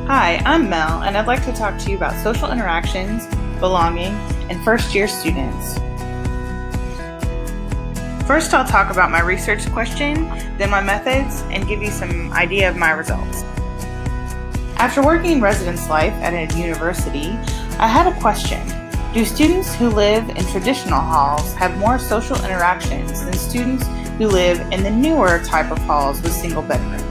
Hi, I'm Mel, and I'd like to talk to you about social interactions, belonging, and first-year students. First, I'll talk about my research question, then my methods, and give you some idea of my results. After working in residence life at a university, I had a question. Do students who live in traditional halls have more social interactions than students who live in the newer type of halls with single bedrooms?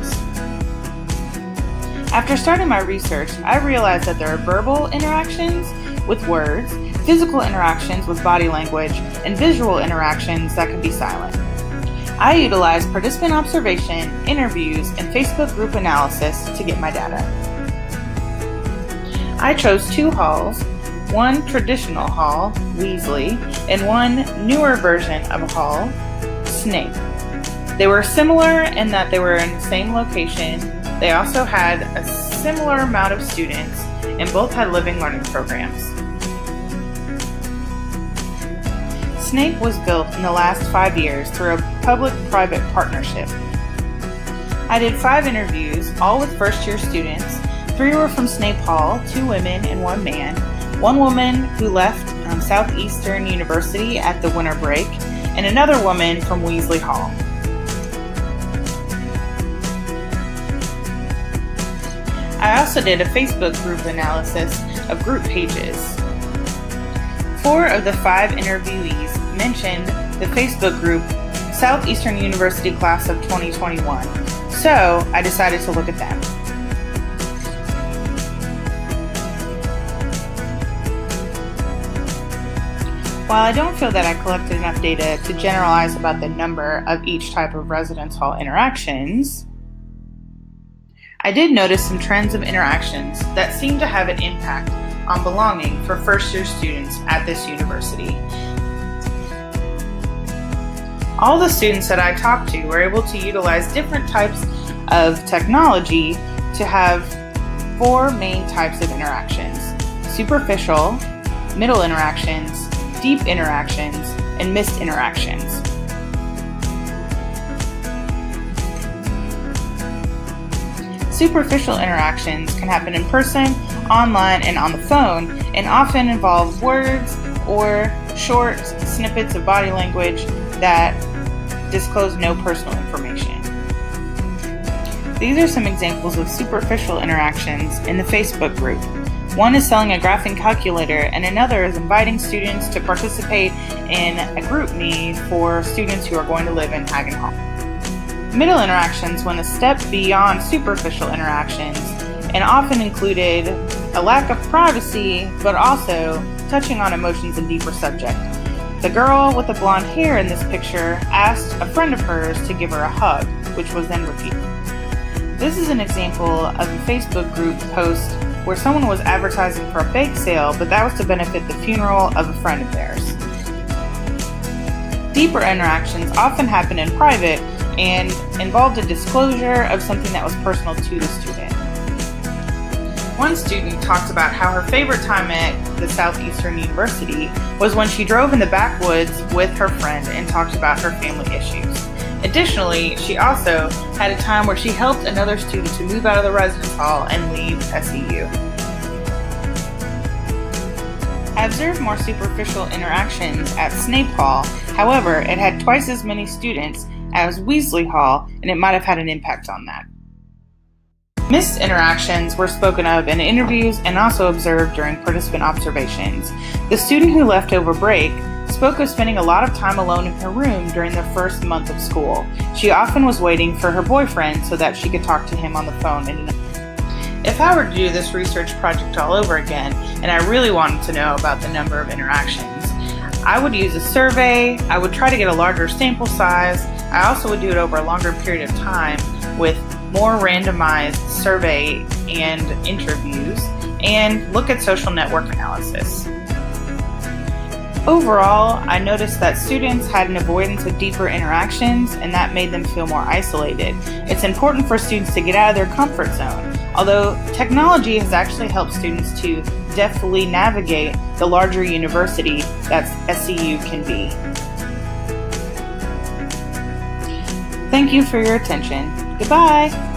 After starting my research, I realized that there are verbal interactions with words, physical interactions with body language, and visual interactions that can be silent. I utilized participant observation, interviews, and Facebook group analysis to get my data. I chose 2 halls, one traditional hall, Weasley, and one newer version of a hall, Snape. They were similar in that they were in the same location. They also had a similar amount of students, and both had living learning programs. Snape was built in the last 5 years through a public-private partnership. I did 5 interviews, all with first-year students. 3 were from Snape Hall, 2 women and 1 man. 1 woman who left Southeastern University at the winter break, and another woman from Weasley Hall. I also did a Facebook group analysis of group pages. 4 of the 5 interviewees mentioned the Facebook group Southeastern University Class of 2021, so I decided to look at them. While I don't feel that I collected enough data to generalize about the number of each type of residence hall interactions, I did notice some trends of interactions that seem to have an impact on belonging for first-year students at this university. All the students that I talked to were able to utilize different types of technology to have 4 main types of interactions: superficial, middle interactions, deep interactions, and missed interactions. Superficial interactions can happen in person, online, and on the phone, and often involve words or short snippets of body language that disclose no personal information. These are some examples of superficial interactions in the Facebook group. One is selling a graphing calculator, and another is inviting students to participate in a group meet for students who are going to live in Hagen Hall. Middle interactions went a step beyond superficial interactions and often included a lack of privacy, but also touching on emotions and deeper subject. The girl with the blonde hair in this picture asked a friend of hers to give her a hug, which was then repeated. This is an example of a Facebook group post where someone was advertising for a bake sale, but that was to benefit the funeral of a friend of theirs. Deeper interactions often happen in private and involved a disclosure of something that was personal to the student. One student talked about how her favorite time at the Southeastern University was when she drove in the backwoods with her friend and talked about her family issues. Additionally, she also had a time where she helped another student to move out of the residence hall and leave SEU. I observed more superficial interactions at Snape Hall. However, it had twice as many students as Weasley Hall, and it might have had an impact on that. Missed interactions were spoken of in interviews and also observed during participant observations. The student who left over break spoke of spending a lot of time alone in her room during the first month of school. She often was waiting for her boyfriend so that she could talk to him on the phone. If I were to do this research project all over again, and I really wanted to know about the number of interactions, I would use a survey. I would try to get a larger sample size. I also would do it over a longer period of time with more randomized survey and interviews, and look at social network analysis. Overall, I noticed that students had an avoidance of deeper interactions, and that made them feel more isolated. It's important for students to get out of their comfort zone, although technology has actually helped students to deftly navigate the larger university that SEU can be. Thank you for your attention. Goodbye!